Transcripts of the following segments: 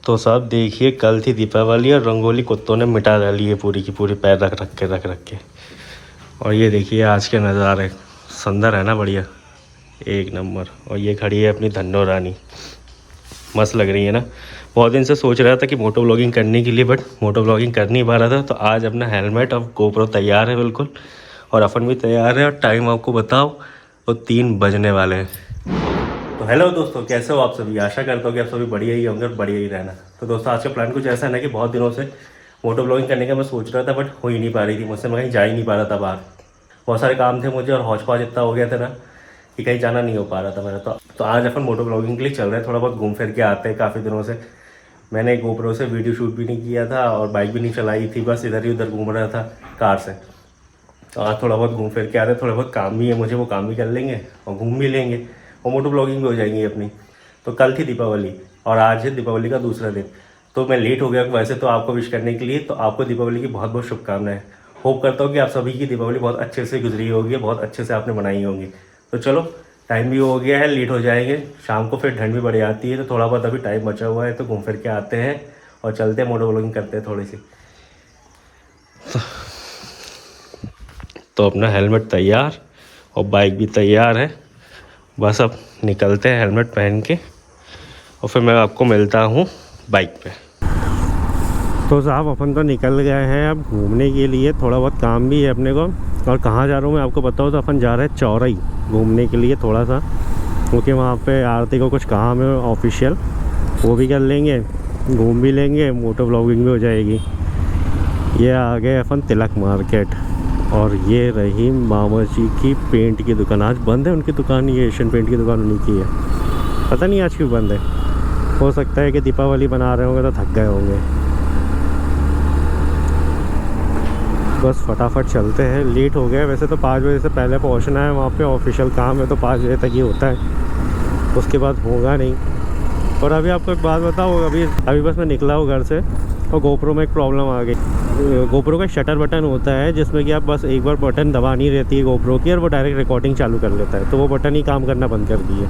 तो साहब देखिए, कल थी दीपावली और रंगोली कुत्तों ने मिटा डाली है पूरी की पूरी, पैर रख रख के। और ये देखिए आज के नज़ारे, सुंदर है ना, बढ़िया एक नंबर। और ये खड़ी है अपनी धन्नो रानी, मस्त लग रही है ना। बहुत दिन से सोच रहा था कि मोटो ब्लॉगिंग करने के लिए, बट मोटो ब्लॉगिंग कर नहीं पा रहा था। तो आज अपना हेलमेट और गोप्रो तैयार है बिल्कुल, और अपन भी तैयार है। और टाइम आपको बताओ तो 3 बजने वाले हैं। तो हेलो दोस्तों, कैसे हो आप सभी। आशा करता हूँ कि आप सभी बढ़िया ही होंगे और बढ़िया ही रहना। तो दोस्तों आज का प्लान कुछ ऐसा है ना कि बहुत दिनों से मोटो ब्लॉगिंग करने का मैं सोच रहा था, बट हो ही नहीं पा रही थी मुझसे। मैं कहीं जा ही नहीं पा रहा था बाहर, बहुत सारे काम थे मुझे, और हौच पौच इतना हो गया था ना कि कहीं जाना नहीं हो पा रहा था मेरा। तो आज अपन मोटो ब्लॉगिंग के लिए चल रहे हैं, थोड़ा बहुत घूम फिर के आते हैं। काफ़ी दिनों से मैंने गोप्रो से वीडियो शूट भी नहीं किया था और बाइक भी नहीं चलाई थी, बस इधर ही उधर घूम रहा था कार से। तो आज थोड़ा बहुत घूम फिर के आ रहे हैं। थोड़ा बहुत काम भी है मुझे, वो काम भी कर लेंगे और घूम भी लेंगे और मोटो ब्लॉगिंग भी हो जाएंगी अपनी। तो कल थी दीपावली और आज है दीपावली का दूसरा दिन। तो मैं लेट हो गया वैसे तो आपको विश करने के लिए। तो आपको दीपावली की बहुत बहुत शुभकामनाएं। होप करता हूँ कि आप सभी की दीपावली बहुत अच्छे से गुजरी होगी, बहुत अच्छे से आपने मनाई होंगी। तो चलो, टाइम भी हो गया है, लेट हो जाएंगे शाम को, फिर ठंड भी बढ़ जाती है। तो थोड़ा बहुत अभी टाइम बचा हुआ है, तो घूम फिर के आते हैं और चलते हैं, मोटो ब्लॉगिंग करते हैं थोड़ी सी। तो अपना हेलमेट तैयार और बाइक भी तैयार है, बस अब निकलते हैं हेलमेट पहन के, और फिर मैं आपको मिलता हूँ बाइक पे। तो साहब अपन तो निकल गए हैं अब घूमने के लिए, थोड़ा बहुत काम भी है अपने को। और कहाँ जा रहा हूँ मैं आपको बताऊँ तो अपन जा रहे हैं चौरई घूमने के लिए थोड़ा सा, क्योंकि वहाँ पे आरती को कुछ काम है ऑफिशियल, वो भी कर लेंगे, घूम भी लेंगे, मोटो ब्लॉगिंग भी हो जाएगी। ये आ गए अपन तिलक मार्केट, और ये रही मामा जी की पेंट की दुकान। आज बंद है उनकी दुकान, ये एशियन पेंट की दुकान उन्हीं की है। पता नहीं आज क्यों बंद है, हो सकता है कि दीपावली बना रहे होंगे तो थक गए होंगे। बस फटाफट चलते हैं, लेट हो गया वैसे तो। 5 बजे से पहले पहुंचना है वहाँ पे, ऑफिशियल काम है तो 5 बजे तक ही होता है, उसके बाद होगा नहीं। और अभी आपको एक बात बताऊँ, अभी बस मैं निकला हूँ घर से, और गोप्रो में एक प्रॉब्लम आ गई। गोप्रो का शटर बटन होता है जिसमें कि आप बस एक बार बटन दबानी रहती है गोप्रो की, और वो डायरेक्ट रिकॉर्डिंग चालू कर लेता है। तो वो बटन ही काम करना बंद कर दिए,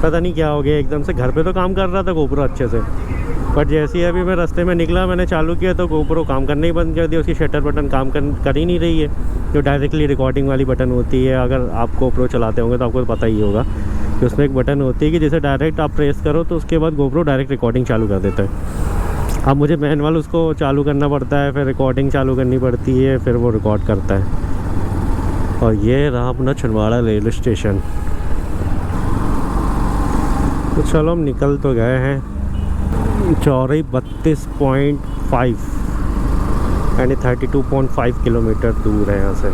पता नहीं क्या हो गया एकदम से। घर पे तो काम कर रहा था गोप्रो अच्छे से, बट जैसे ही अभी मैं रास्ते में निकला, मैंने चालू किया तो गोप्रो काम करना ही बंद कर दिया। उसकी शटर बटन काम कर ही नहीं रही है, जो डायरेक्टली रिकॉर्डिंग वाली बटन होती है। अगर आप गोप्रो चलाते होंगे तो आपको पता ही होगा कि उसमें एक बटन होती है कि जैसे डायरेक्ट आप प्रेस करो तो उसके बाद गोप्रो डायरेक्ट रिकॉर्डिंग चालू कर देता है। अब मुझे मैनुअल उसको चालू करना पड़ता है, फिर रिकॉर्डिंग चालू करनी पड़ती है, फिर वो रिकॉर्ड करता है। और ये रहा अपना छिंदवाड़ा रेलवे स्टेशन। तो चलो हम निकल तो गए हैं। चौरई 32.5 यानी 32.5 किलोमीटर दूर है यहाँ से।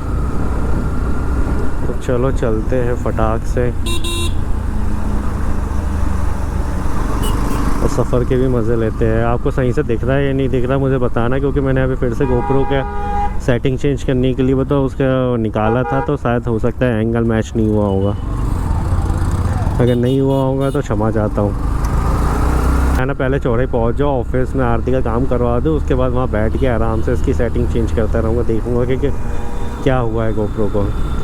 तो चलो चलते हैं फटाक से, और सफ़र के भी मज़े लेते हैं। आपको सही से दिख रहा है या नहीं दिख रहा मुझे बताना, क्योंकि मैंने अभी फिर से गोप्रो का सेटिंग चेंज करने के लिए बताओ उसका निकाला था, तो शायद हो सकता है एंगल मैच नहीं हुआ होगा। अगर नहीं हुआ होगा तो क्षमा चाहता हूँ। है ना, पहले चौराहे पहुँच जाओ, ऑफिस में आरती का काम करवा दो, उसके बाद वहाँ बैठ के आराम से इसकी सेटिंग चेंज करता रहूँगा, देखूँगा कि क्या हुआ है गोप्रो को,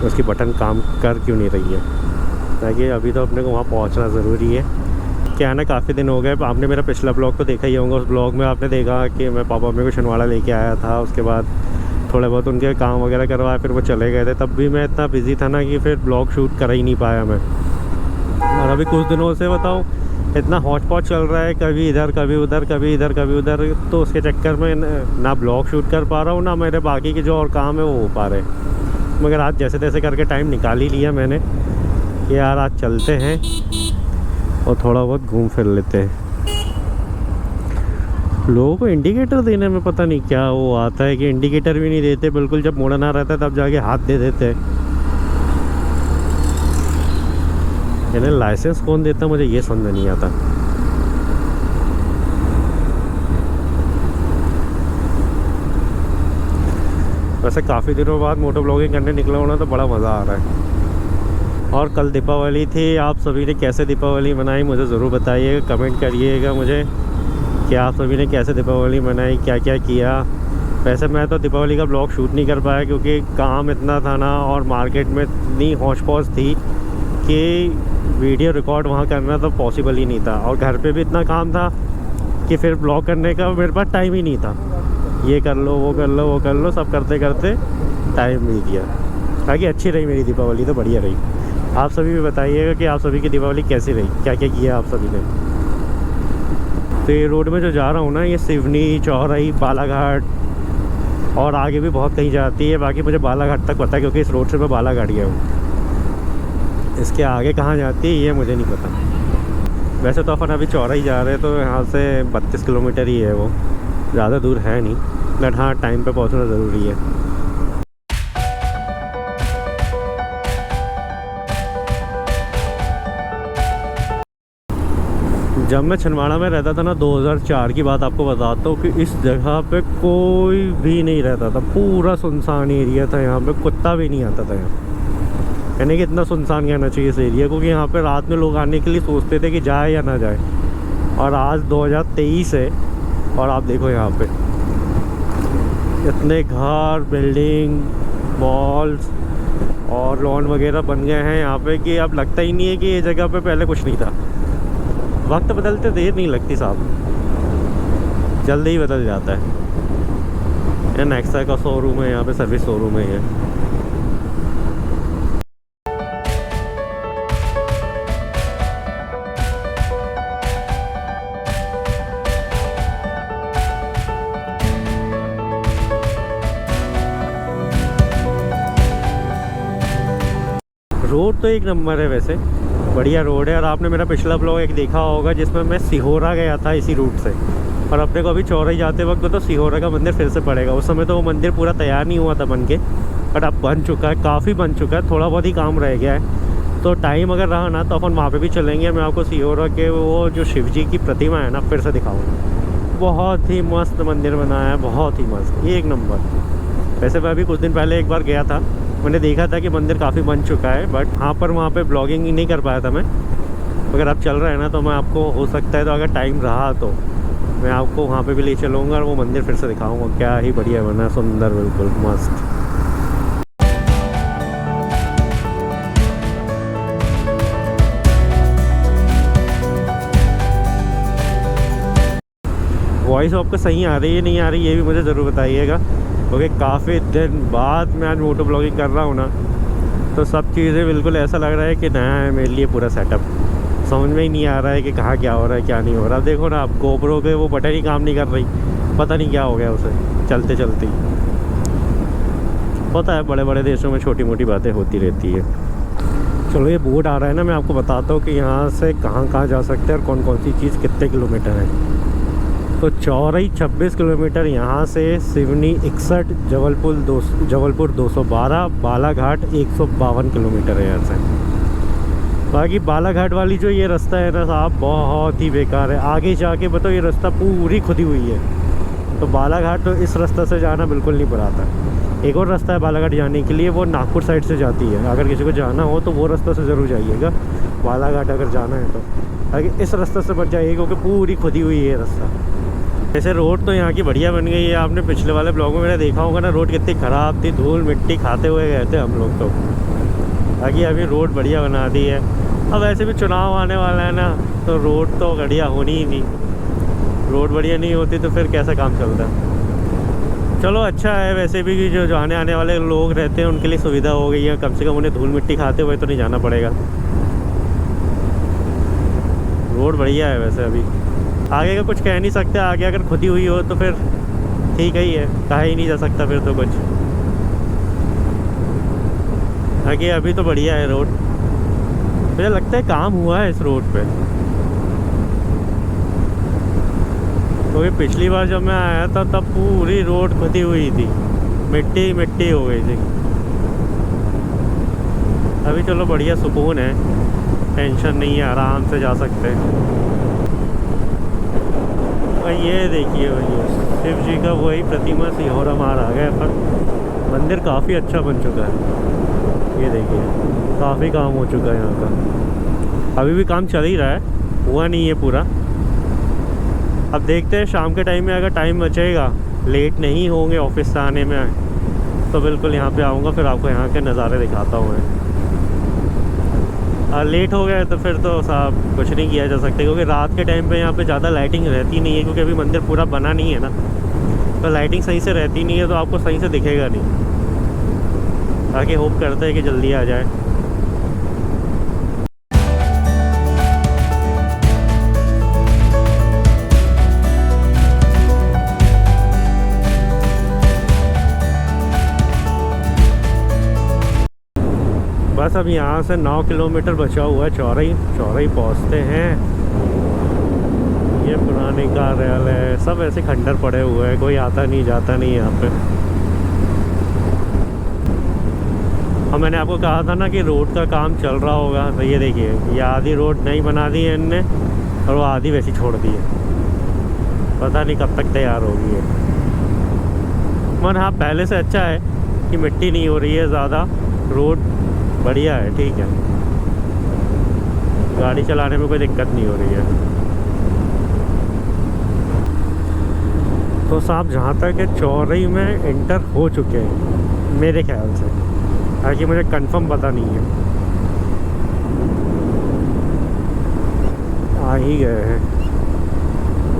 उसकी बटन काम कर क्यों नहीं रही है। ताकि अभी तो अपने को वहाँ पहुँचना ज़रूरी है। क्या है ना, काफ़ी दिन हो गए, आपने मेरा पिछला ब्लॉग तो देखा ही होगा। उस ब्लॉग में आपने देखा कि मैं पापा मेरे को छिंदवाड़ा लेके आया था, उसके बाद थोड़े बहुत उनके काम वगैरह करवाया, फिर वो चले गए थे। तब भी मैं इतना बिज़ी था ना कि फिर ब्लॉग शूट कर ही नहीं पाया मैं। और अभी कुछ दिनों से बताऊँ इतना हौच पौच चल रहा है, कभी इधर कभी उधर, कभी इधर कभी उधर, तो उसके चक्कर में ना ब्लॉग शूट कर पा रहा हूँ, ना मेरे बाकी के जो और काम है वो हो पा रहे। मगर आज जैसे तैसे करके टाइम निकाल ही लिया मैंने कि यार आज चलते हैं और थोड़ा बहुत घूम फिर लेते हैं। लोगों को इंडिकेटर देने में पता नहीं क्या वो आता है कि इंडिकेटर भी नहीं देते बिल्कुल, जब मुड़ना रहता है तब जाके हाथ दे देते हैं। इन्हें लाइसेंस कौन देता, मुझे ये समझ नहीं आता। वैसे काफ़ी दिनों बाद मोटो ब्लॉगिंग करने निकला होना तो बड़ा मज़ा आ रहा है। और कल दीपावली थी, आप सभी ने कैसे दीपावली मनाई मुझे ज़रूर बताइएगा, कमेंट करिएगा मुझे कि आप सभी ने कैसे दीपावली मनाई, क्या क्या किया। वैसे मैं तो दीपावली का ब्लॉग शूट नहीं कर पाया क्योंकि काम इतना था ना, और मार्केट में इतनी हौच पौच थी कि वीडियो रिकॉर्ड वहाँ करना तो पॉसिबल ही नहीं था। और घर पे भी इतना काम था कि फिर ब्लॉग करने का मेरे पास टाइम ही नहीं था। ये कर लो, वो कर लो, वो कर लो, सब करते करते टाइम बीत गया। बाकी अच्छी रही मेरी दीपावली, तो बढ़िया रही। आप सभी भी बताइएगा कि आप सभी की दीपावली कैसी रही, क्या क्या किया आप सभी ने। तो ये रोड में जो जा रहा हूँ ना, ये सिवनी, चौराही, बालाघाट और आगे भी बहुत कहीं जाती है। बाकी मुझे बालाघाट तक पता है क्योंकि इस रोड से मैं बालाघाट गया हूँ। इसके आगे कहाँ जाती है ये मुझे नहीं पता। वैसे तो अपन अभी चौराही जा रहे हैं, तो यहाँ से 32 किलोमीटर ही है, वो ज़्यादा दूर है नहीं। बट हाँ, टाइम पे पहुँचना ज़रूरी है। जब मैं छिंदवाड़ा में रहता था ना, 2004 की बात आपको बताता हूँ कि इस जगह पे कोई भी नहीं रहता था। पूरा सुनसान एरिया था, यहाँ पे कुत्ता भी नहीं आता था यहाँ। यानी कि इतना सुनसान कहना चाहिए इस एरिया को कि यहाँ पे रात में लोग आने के लिए सोचते थे कि जाए या ना जाए। और आज 2023 है और आप देखो यहाँ पे इतने घर, बिल्डिंग, मॉल्स और लॉन वगैरह बन गए हैं यहाँ पे कि अब लगता ही नहीं है कि ये जगह पे पहले कुछ नहीं था। वक्त बदलते देर नहीं लगती साहब, जल्दी ही बदल जाता है। ये नेक्सा का शोरूम है, यहाँ पे सर्विस शोरूम है ये। रोड तो एक नंबर है, वैसे बढ़िया रोड है। और आपने मेरा पिछला ब्लॉग एक देखा होगा जिसमें मैं सिहोरा गया था इसी रूट से। और अपने को अभी चौराही जाते वक्त तो सिहोरा का मंदिर फिर से पड़ेगा। उस समय तो वो मंदिर पूरा तैयार नहीं हुआ था बन के, बट अब बन चुका है, काफ़ी बन चुका है। थोड़ा बहुत ही काम रह गया है, तो टाइम अगर रहा ना तो अपन वहाँ पे भी चलेंगे। मैं आपको सिहोरा के वो जो शिव जी की प्रतिमा है ना फिर से दिखाऊँगा। बहुत ही मस्त मंदिर बनाया है, बहुत ही मस्त, एक नंबर। वैसे मैं अभी कुछ दिन पहले एक बार गया था, मैंने देखा था कि मंदिर काफ़ी बन चुका है, बट हाँ पर वहाँ पे ब्लॉगिंग नहीं कर पाया था मैं। अगर आप चल रहे हैं ना तो मैं आपको हो सकता है तो अगर टाइम रहा तो मैं आपको वहाँ पे भी ले चलूँगा और वो मंदिर फिर से दिखाऊँगा। क्या ही बढ़िया बना, सुंदर, बिल्कुल मस्त। वॉइस आपको सही आ रही है नहीं आ रही ये भी मुझे ज़रूर बताइएगा, क्योंकि काफ़ी दिन बाद मैं आज मोटो ब्लॉगिंग कर रहा हूँ ना, तो सब चीज़ें बिल्कुल ऐसा लग रहा है कि नया है मेरे लिए पूरा सेटअप। समझ में ही नहीं आ रहा है कि कहाँ क्या हो रहा है क्या नहीं हो रहा। अब देखो ना, आप गोप्रो के वो बटन ही काम नहीं कर रही, पता नहीं क्या हो गया उसे चलते चलते। पता है बड़े बड़े देशों में छोटी मोटी बातें होती रहती है। चलो ये बोर्ड आ रहा है ना, मैं आपको बताता हूँ कि यहाँ से कहाँ कहाँ जा सकते हैं और कौन कौन सी चीज़ कितने किलोमीटर है। तो चौराही 26 किलोमीटर यहाँ से, सिवनी 61, जबलपुर 212, बालाघाट 152 किलोमीटर है यहाँ से। बाकी बालाघाट वाली जो ये रास्ता है ना साहब, बहुत ही बेकार है। आगे जाके बताओ ये रास्ता पूरी खुदी हुई है, तो बालाघाट तो इस रास्ते से जाना बिल्कुल नहीं पड़ाता। एक और रास्ता है बालाघाट जाने के लिए, वो नागपुर साइड से जाती है। अगर किसी को जाना हो तो वो रास्ते से ज़रूर जाइएगा बालाघाट अगर जाना है तो। आगे इस रास्ते से बच जाइए क्योंकि पूरी खुदी हुई है रास्ता। वैसे रोड तो यहाँ की बढ़िया बन गई है। आपने पिछले वाले ब्लॉग में मैंने देखा होगा ना, रोड कितनी ख़राब थी, धूल मिट्टी खाते हुए गए थे हम लोग तो। बाकी अभी रोड बढ़िया बना दी है। अब वैसे भी चुनाव आने वाला है ना, तो रोड तो बढ़िया होनी ही नहीं। रोड बढ़िया नहीं होती तो फिर कैसा काम चलता। चलो अच्छा है वैसे भी कि जो आने वाले लोग रहते हैं उनके लिए सुविधा हो गई है, कम से कम उन्हें धूल मिट्टी खाते हुए तो नहीं जाना पड़ेगा। रोड बढ़िया है वैसे। अभी आगे का कुछ कह नहीं सकते, आगे अगर खुदी हुई हो तो फिर ठीक ही है, कहा ही नहीं जा सकता फिर तो कुछ। आगे अभी तो बढ़िया है रोड, मुझे लगता है काम हुआ है इस रोड पे। क्योंकि पिछली बार जब मैं आया था तब पूरी रोड खुदी हुई थी, मिट्टी मिट्टी हो गई थी। अभी चलो बढ़िया सुकून है, टेंशन नहीं है, आराम से जा सकते हैं। और ये देखिए भैया शिव जी का वही प्रतिमा सिहोरा मार आ गया, पर मंदिर काफ़ी अच्छा बन चुका है। ये देखिए काफ़ी काम हो चुका है यहाँ का, अभी भी काम चल ही रहा है, हुआ नहीं है पूरा। अब देखते हैं शाम के टाइम में अगर टाइम बचेगा, लेट नहीं होंगे ऑफिस से आने में, तो बिल्कुल यहाँ पे आऊँगा, फिर आपको यहाँ के नज़ारे दिखाता हूँ मैं। लेट हो गए तो फिर तो साहब कुछ नहीं किया जा सकता, क्योंकि रात के टाइम पे यहाँ पे ज़्यादा लाइटिंग रहती नहीं है, क्योंकि अभी मंदिर पूरा बना नहीं है ना, तो लाइटिंग सही से रहती नहीं है, तो आपको सही से दिखेगा नहीं। बाकी होप करते हैं कि जल्दी आ जाए। बस अब यहाँ से 9 किलोमीटर बचा हुआ है, चौराही पहुँचते हैं। ये पुराने कार्यालय सब ऐसे खंडर पड़े हुए हैं, कोई आता नहीं जाता नहीं यहाँ पे। और मैंने आपको कहा था ना कि रोड का काम चल रहा होगा, तो ये देखिए ये आधी रोड नहीं बना दी है इनने, और वो आधी वैसी छोड़ दी है। पता नहीं कब तक तैयार होगी है। मगर हाँ, पहले से अच्छा है कि मिट्टी नहीं हो रही है ज़्यादा, रोड बढ़िया है, ठीक है, गाड़ी चलाने में कोई दिक्कत नहीं हो रही है। तो साहब जहाँ तक है चौराही में एंटर हो चुके हैं मेरे ख्याल से, ताकि मुझे कंफर्म पता नहीं है। आ ही गए हैं,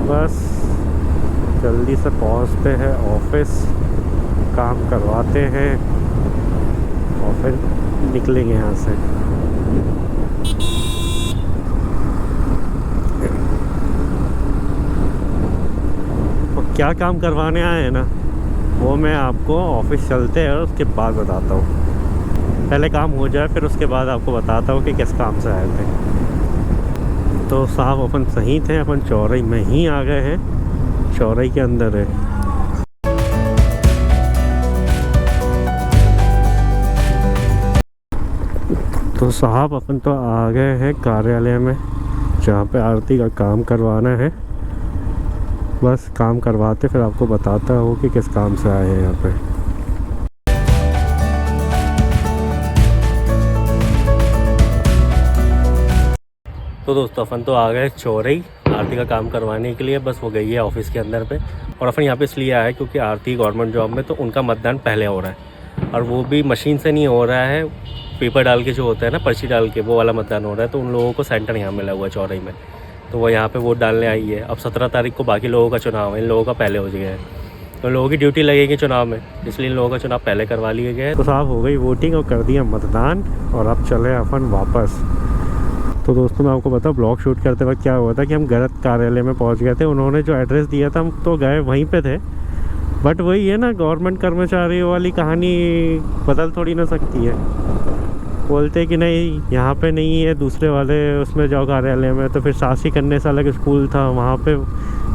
बस जल्दी से पहुँचते हैं ऑफिस, काम करवाते हैं और फिर निकलेंगे यहाँ से। और क्या काम करवाने आए हैं ना, वो मैं आपको ऑफिस चलते हैं उसके बाद बताता हूँ। पहले काम हो जाए फिर उसके बाद आपको बताता हूँ कि किस काम से आए थे। तो साहब अपन सही थे, अपन चौराही में ही आ गए हैं, चौराही के अंदर है। तो साहब अपन तो आ गए हैं कार्यालय में, जहाँ पे आरती का काम करवाना है। बस काम करवाते फिर आपको बताता हूँ कि किस काम से आए हैं यहाँ पे। तो दोस्तों अपन तो आ गए चौराही आरती का काम करवाने के लिए। बस वो गई है ऑफिस के अंदर पे, और अपन यहाँ पे इसलिए आए क्योंकि आरती गवर्नमेंट जॉब में, तो उनका मतदान पहले हो रहा है, और वो भी मशीन से नहीं हो रहा है, पेपर डाल के जो होता है ना, पर्ची डाल के, वो वाला मतदान हो रहा है। तो उन लोगों को सेंटर यहाँ मिला हुआ है चौराही में, तो वो यहाँ पे वोट डालने आई है। अब 17 तारीख को बाकी लोगों का चुनाव है, इन लोगों का पहले हो गया है, तो लोगों की ड्यूटी लगेगी चुनाव में, इसलिए इन लोगों का चुनाव पहले करवा लिया गया है। तो साहब हो गई वोटिंग और कर दिया मतदान, और अब चले अपन वापस। तो दोस्तों मैं आपको बता, ब्लॉग शूट करते वक्त क्या हुआ था कि हम गलत कार्यालय में पहुँच गए थे। उन्होंने जो एड्रेस दिया था हम तो गए वहीं पर थे, बट वही है ना, गवर्नमेंट कर्मचारियों वाली कहानी बदल थोड़ी ना सकती है। बोलते कि नहीं यहाँ पे नहीं है, दूसरे वाले उसमें जाओ कार्यालय में, तो फिर सासी कन्या से अलग स्कूल था, वहाँ पे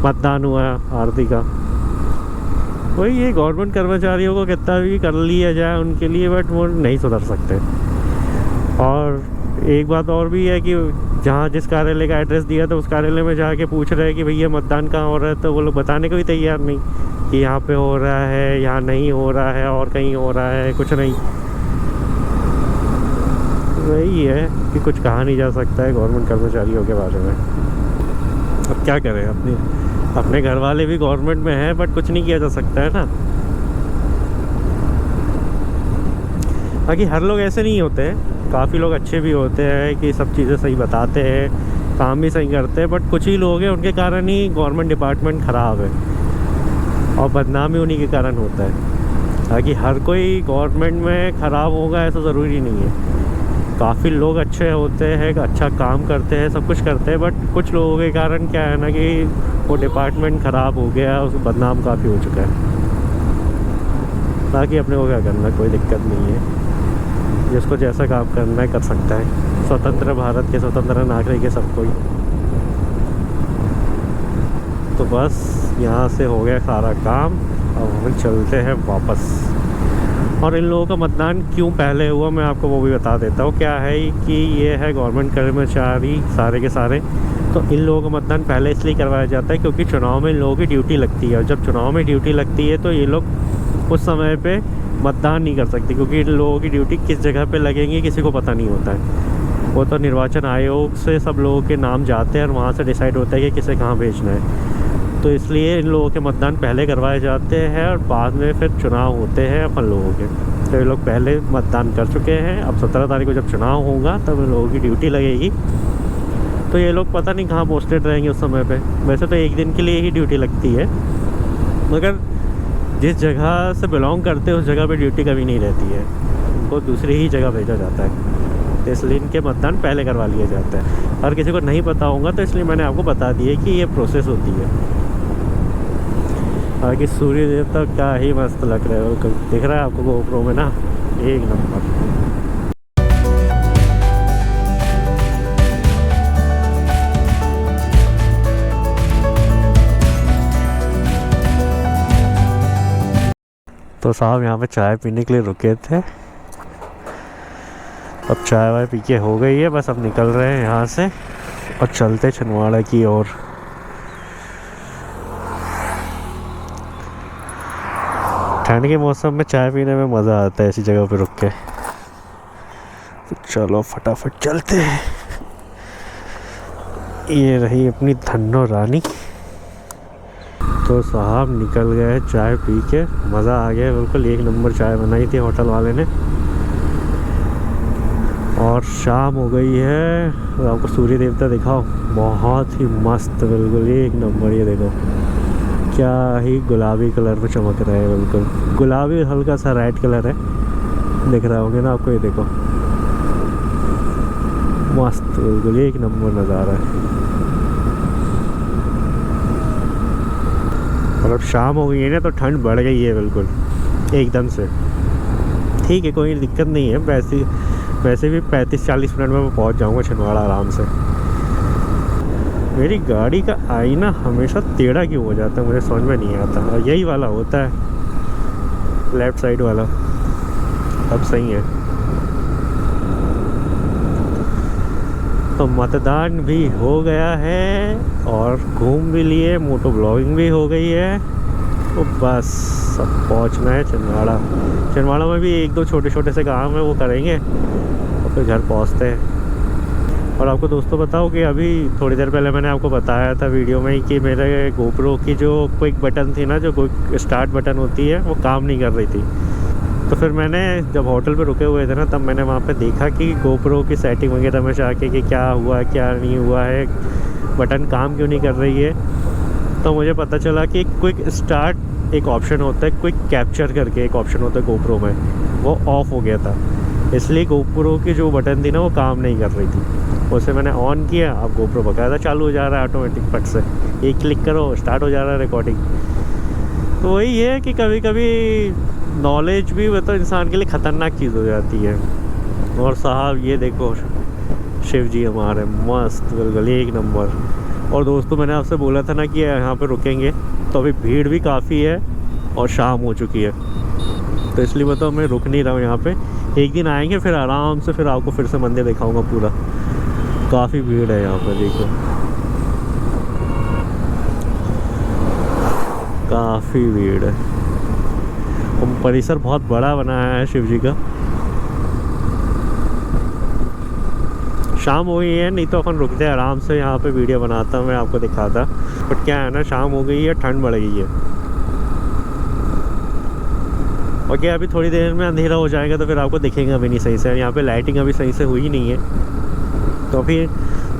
मतदान हुआ आरती का। वही ये गवर्नमेंट कर्मचारियों को कितना भी कर लिया जाए उनके लिए, बट वो नहीं सुधर सकते। और एक बात और भी है कि जहाँ जिस कार्यालय का एड्रेस दिया था उस कार्यालय में जाके पूछ रहे हैं कि भैया मतदान कहाँ हो रहा है, तो वो लोग बताने को भी तैयार नहीं कि यहाँ पे हो रहा है, यहाँ नहीं हो रहा है, और कहीं हो रहा है, कुछ नहीं। वही है कि कुछ कहा नहीं जा सकता है गवर्नमेंट कर्मचारियों के बारे में। अब क्या करें, अपने घर वाले भी गवर्नमेंट में हैं, बट कुछ नहीं किया जा सकता है ना। बाकी हर लोग ऐसे नहीं होते हैं, काफ़ी लोग अच्छे भी होते हैं कि सब चीज़ें सही बताते हैं, काम भी सही करते हैं, बट कुछ ही लोग हैं उनके कारण ही गवर्नमेंट डिपार्टमेंट ख़राब है, और बदनामी उन्हीं के कारण होता है। ताकि हर कोई गवर्नमेंट में ख़राब होगा ऐसा ज़रूरी नहीं है। काफ़ी लोग अच्छे होते हैं, अच्छा काम करते हैं, सब कुछ करते हैं, बट कुछ लोगों के कारण क्या है ना कि वो डिपार्टमेंट ख़राब हो गया, उसको बदनाम काफ़ी हो चुका है। बाकी अपने को क्या करना, कोई दिक्कत नहीं है, जिसको जैसा काम करना है कर सकता है। स्वतंत्र भारत के स्वतंत्र नागरिक है सब कोई। तो बस यहाँ से हो गया सारा काम, अब हम चलते हैं वापस। और इन लोगों का मतदान क्यों पहले हुआ मैं आपको वो भी बता देता हूँ। क्या है कि ये है गवर्नमेंट कर्मचारी सारे के सारे, तो इन लोगों का मतदान पहले इसलिए करवाया जाता है क्योंकि चुनाव में इन लोगों की ड्यूटी लगती है, और जब चुनाव में ड्यूटी लगती है तो ये लोग उस समय पे मतदान नहीं कर सकते, क्योंकि इन लोगों की ड्यूटी किस जगह पे लगेंगी किसी को पता नहीं होता है। वो तो निर्वाचन आयोग से सब लोगों के नाम जाते हैं और वहाँ से डिसाइड होता है कि किसे कहाँ भेजना है। तो इसलिए इन लोगों के मतदान पहले करवाए जाते हैं और बाद में फिर चुनाव होते हैं अपन लोगों के। तो ये लोग पहले मतदान कर चुके हैं। अब 17 तारीख को जब चुनाव होगा तब इन लोगों की ड्यूटी लगेगी। तो ये लोग पता नहीं कहाँ पोस्टेड रहेंगे उस समय पे। वैसे तो एक दिन के लिए ही ड्यूटी लगती है, मगर जिस जगह से बिलोंग करते हैं उस जगह पे ड्यूटी कभी नहीं रहती है, उनको दूसरी ही जगह भेजा जाता है। तो इसलिए इनके मतदान पहले करवा लिए जाते हैं। हर किसी को नहीं पता होगा तो इसलिए मैंने आपको बता दिया कि ये प्रोसेस होती है। बाकी सूर्य देवता क्या ही मस्त लग रहा है, दिख रहा है आपको गोप्रो में ना, एक नंबर। तो साहब यहाँ पे चाय पीने के लिए रुके थे, अब चाय वाय पी के हो गई है, बस अब निकल रहे हैं यहाँ से और चलते छिंदवाड़ा की ओर। ठंड के मौसम में चाय पीने में मज़ा आता है ऐसी जगह पे रुक के। तो चलो फटाफट चलते हैं। ये रही अपनी धन्नो रानी। तो साहब निकल गए चाय पी के, मज़ा आ गया बिल्कुल। एक नंबर चाय बनाई थी होटल वाले ने। और शाम हो गई है, तो आपको सूर्य देवता दिखाओ, बहुत ही मस्त बिल्कुल एक नंबर। ये देखो क्या ही गुलाबी कलर में चमक रहा है, बिल्कुल गुलाबी हल्का सा रेड कलर है, दिख रहा होगा ना आपको। ये देखो मस्त बिल्कुल एक नंबर नज़ारा है। और अब शाम हो गई है ना तो ठंड बढ़ गई है बिल्कुल एकदम से। ठीक है, कोई दिक्कत नहीं है। वैसे भी 35-40 मिनट में मैं पहुंच जाऊंगा छिंदवाड़ा आराम से। मेरी गाड़ी का आईना हमेशा टेढ़ा क्यों हो जाता है मुझे समझ में नहीं आता। और यही वाला होता है, लेफ़्ट साइड वाला। अब सही है। तो मतदान भी हो गया है और घूम भी लिए, मोटो ब्लॉगिंग भी हो गई है। तो बस सब पहुंचना है छिंदवाड़ा। छिंदवाड़ा में भी एक दो छोटे छोटे से काम है, वो करेंगे और फिर घर पहुंचते हैं। और आपको दोस्तों बताओ कि अभी थोड़ी देर पहले मैंने आपको बताया था वीडियो में कि मेरे गोप्रो की जो क्विक बटन थी ना, जो क्विक स्टार्ट बटन होती है, वो काम नहीं कर रही थी। तो फिर मैंने जब होटल पे रुके हुए थे ना, तब मैंने वहाँ पे देखा कि गोप्रो की सेटिंग वगैरह में जाके कि क्या हुआ क्या नहीं हुआ है, बटन काम क्यों नहीं कर रही है। तो मुझे पता चला कि क्विक स्टार्ट एक ऑप्शन होता है, क्विक कैप्चर करके एक ऑप्शन होता है गोप्रो में, वो ऑफ़ हो गया था। इसलिए गोप्रो की जो बटन थी ना वो काम नहीं कर रही थी। उसे मैंने ऑन किया, अब गोप्रो बकायदा चालू हो जा रहा है ऑटोमेटिक फट से। एक क्लिक करो स्टार्ट हो जा रहा है रिकॉर्डिंग। तो वही है कि कभी कभी नॉलेज भी मतलब इंसान के लिए ख़तरनाक चीज़ हो जाती है। और साहब ये देखो शिव जी हमारे मस्त बिल्कुल एक नंबर। और दोस्तों मैंने आपसे बोला था ना कि यहाँ पे रुकेंगे, तो अभी भीड़ भी काफ़ी है और शाम हो चुकी है, तो इसलिए मतलब मैं रुक नहीं रहा हूँ यहाँ पे। एक दिन आएंगे फिर आराम से, फिर आपको फिर से मंदिर दिखाऊंगा पूरा। काफ़ी भीड़ है यहाँ पर, देखो काफ़ी भीड़ है। और परिसर बहुत बड़ा बनाया है शिव जी का। शाम हो गई है, नहीं तो अपन रुकते आराम से यहाँ पे वीडियो बनाता, मैं आपको दिखाता। बट क्या है ना, शाम हो गई है, ठंड बढ़ गई है। और क्या अभी थोड़ी देर में अंधेरा हो जाएगा तो फिर आपको दिखेगा भी नहीं सही से। यहाँ पे लाइटिंग अभी सही से हुई नहीं है। तो फिर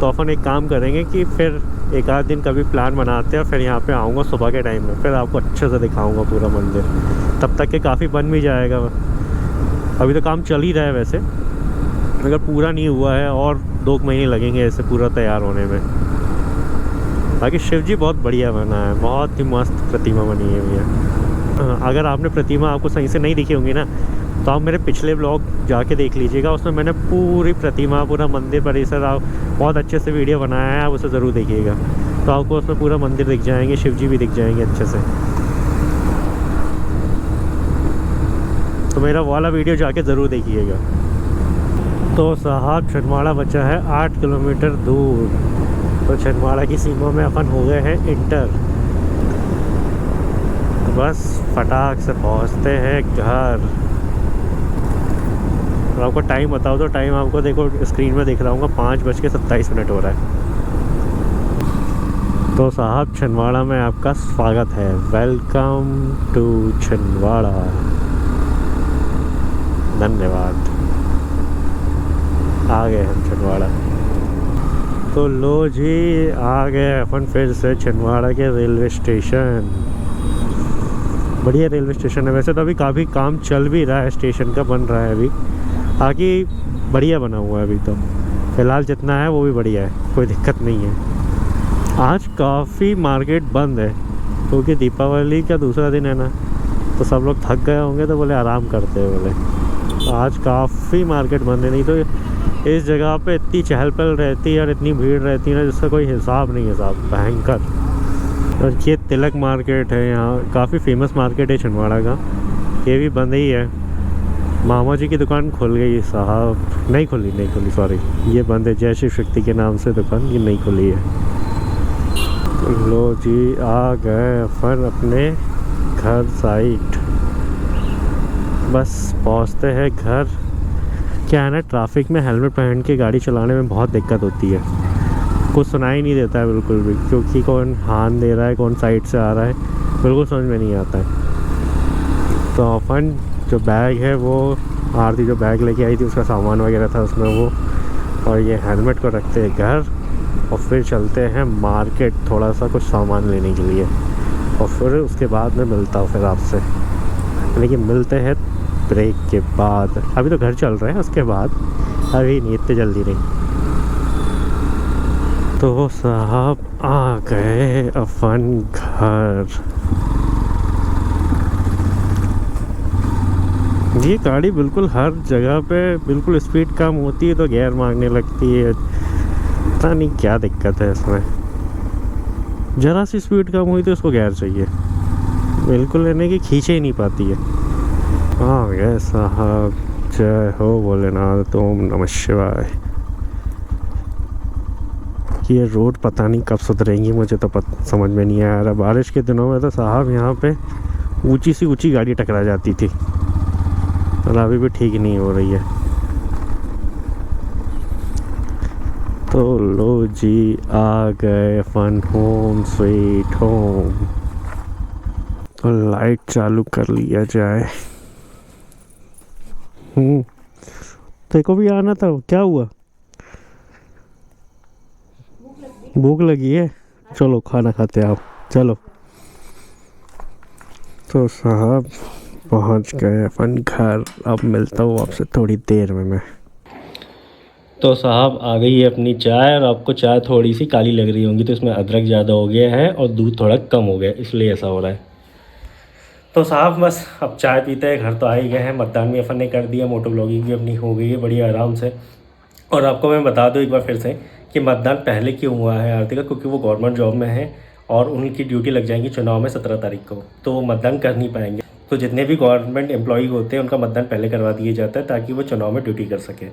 तो अपन एक काम करेंगे कि फिर एक आध दिन कभी प्लान बनाते हैं, फिर यहाँ पे आऊँगा सुबह के टाइम में, फिर आपको अच्छे से दिखाऊँगा पूरा मंदिर। तब तक के काफ़ी बन भी जाएगा। अभी तो काम चल ही रहा है वैसे, अगर पूरा नहीं हुआ है और 2 महीने लगेंगे ऐसे पूरा तैयार होने में। बाकी शिव जी बहुत बढ़िया बना है, बहुत ही मस्त प्रतिमा बनी है भैया। अगर आपने प्रतिमा आपको सही से नहीं दिखी होंगी ना, तो आप मेरे पिछले ब्लॉग जाके देख लीजिएगा, उसमें मैंने पूरी प्रतिमा, पूरा मंदिर परिसर आप बहुत अच्छे से वीडियो बनाया है, आप उसे ज़रूर देखिएगा। तो आपको उसमें पूरा मंदिर दिख जाएंगे, शिव जी भी दिख जाएंगे अच्छे से। तो मेरा वाला वीडियो जाके ज़रूर देखिएगा। तो साहब छिंदवाड़ा बचा है 8 किलोमीटर दूर। तो छिंदवाड़ा की सीमा में अपन हो गए हैं इंटर। तो बस फटाक से पहुंचते हैं घर। और आपको टाइम बताओ तो टाइम आपको देखो स्क्रीन में दिख रहा हूँ, 5:27 हो रहा है। तो साहब छिंदवाड़ा में आपका स्वागत है, वेलकम टू छिंदवाड़ा। धन्यवाद। आ गए हम छिंदवाड़ा। तो लो जी, आ गए अपन फिर से छिंदवाड़ा के रेलवे स्टेशन। बढ़िया रेलवे स्टेशन है। वैसे तो अभी काफ़ी काम चल भी रहा है, स्टेशन का बन रहा है अभी, आगे बढ़िया बना हुआ है अभी तो। फ़िलहाल जितना है वो भी बढ़िया है, कोई दिक्कत नहीं है। आज काफ़ी मार्केट बंद है क्योंकि दीपावली का दूसरा दिन है ना, तो सब लोग थक गए होंगे तो बोले आराम करते हैं बोले। तो आज काफ़ी मार्केट बंद है, नहीं तो इस जगह पे इतनी चहल पहल रहती है और इतनी भीड़ रहती है ना, जिसका कोई हिसाब नहीं है साहब, भयंकर। और ये तिलक मार्केट है, यहाँ काफ़ी फेमस मार्केट है छिंदवाड़ा का, ये भी बंद ही है। मामा जी की दुकान खुल गई साहब, नहीं खुली सॉरी, ये बंद है। जय शिव शक्ति के नाम से दुकान ये नहीं खुली है। लो जी, आ गए अपन अपने घर साइड। बस पहुंचते हैं घर। क्या है ना, ट्रैफिक में हेलमेट पहन के गाड़ी चलाने में बहुत दिक्कत होती है, कुछ सुनाई नहीं देता है बिल्कुल भी, क्योंकि कौन हॉर्न दे रहा है, कौन साइड से आ रहा है, बिल्कुल समझ में नहीं आता है। तो अपन जो बैग है वो, आरती जो बैग लेके आई थी उसका सामान वगैरह था उसमें वो, और ये हेलमेट को रखते हैं घर और फिर चलते हैं मार्केट थोड़ा सा कुछ सामान लेने के लिए, और फिर उसके बाद मैं मिलता हूँ फिर आपसे। लेकिन मिलते हैं ब्रेक के बाद, अभी तो घर चल रहे हैं, उसके बाद अभी नहीं, इतने जल्दी नहीं। तो साहब आ गए अपन घर। ये गाड़ी बिल्कुल हर जगह पे बिल्कुल स्पीड कम होती है तो गियर मांगने लगती है, पता नहीं क्या दिक्कत है इसमें। ज़रा सी स्पीड कम हुई तो उसको गियर चाहिए, बिल्कुल लेने की खींचे ही नहीं पाती है। आ गए साहब, जय हो भोलेनाथ, ओम नमः शिवाय। ये रोड पता नहीं कब सुधरेंगी, मुझे तो समझ में नहीं आ रहा। बारिश के दिनों में तो साहब यहाँ पे ऊंची सी ऊंची गाड़ी टकरा जाती थी, और अभी भी ठीक नहीं हो रही है। तो लो जी, आ गए फन होम स्वीट होम। तो लाइट चालू कर लिया जाए। तेको भी आना था, क्या हुआ? भूख लगी है, चलो खाना खाते आओ, चलो। तो साहब पहुंच गए अपन घर, अब मिलता हूँ आपसे थोड़ी देर में मैं। तो साहब आ गई है अपनी चाय, और आपको चाय थोड़ी सी काली लग रही होंगी तो इसमें अदरक ज़्यादा हो गया है और दूध थोड़ा कम हो गया, इसलिए ऐसा हो रहा है। तो साहब बस अब चाय पीते हैं, घर तो आ ही गए हैं। मतदान भी अपन ने कर दिया, मोटो ब्लॉगिंग भी अपनी हो गई है बढ़िया आराम से। और आपको मैं बता दूं एक बार फिर से कि मतदान पहले क्यों हुआ है आरती का, क्योंकि वो गवर्नमेंट जॉब में है और उनकी ड्यूटी लग जाएंगी चुनाव में 17 तारीख को, तो वो मतदान कर नहीं पाएंगे। तो जितने भी गवर्नमेंट एम्प्लॉई होते हैं उनका मतदान पहले करवा दिया जाता है ताकि वो चुनाव में ड्यूटी कर सके।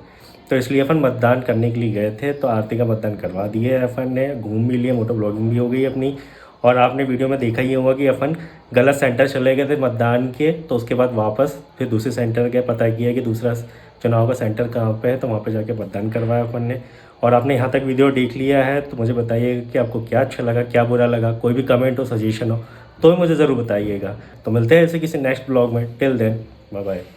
तो इसलिए अपन मतदान करने के लिए गए थे, तो आरती का मतदान करवा दिए अपन ने, घूम भी लिए, मोटो ब्लॉगिंग भी हो गई अपनी। और आपने वीडियो में देखा ही होगा कि अपन गलत सेंटर चले गए थे मतदान के, तो उसके बाद वापस फिर दूसरे सेंटर गए, पता किया कि दूसरा चुनाव का सेंटर कहाँ पे है, तो वहाँ पे जाके मतदान करवाया अपन ने। और आपने यहाँ तक वीडियो देख लिया है तो मुझे बताइएगा कि आपको क्या अच्छा लगा, क्या बुरा लगा। कोई भी कमेंट हो, सजेशन हो तो मुझे ज़रूर बताइएगा। तो मिलते हैं ऐसे किसी नेक्स्ट ब्लॉग में। Till then bye bye.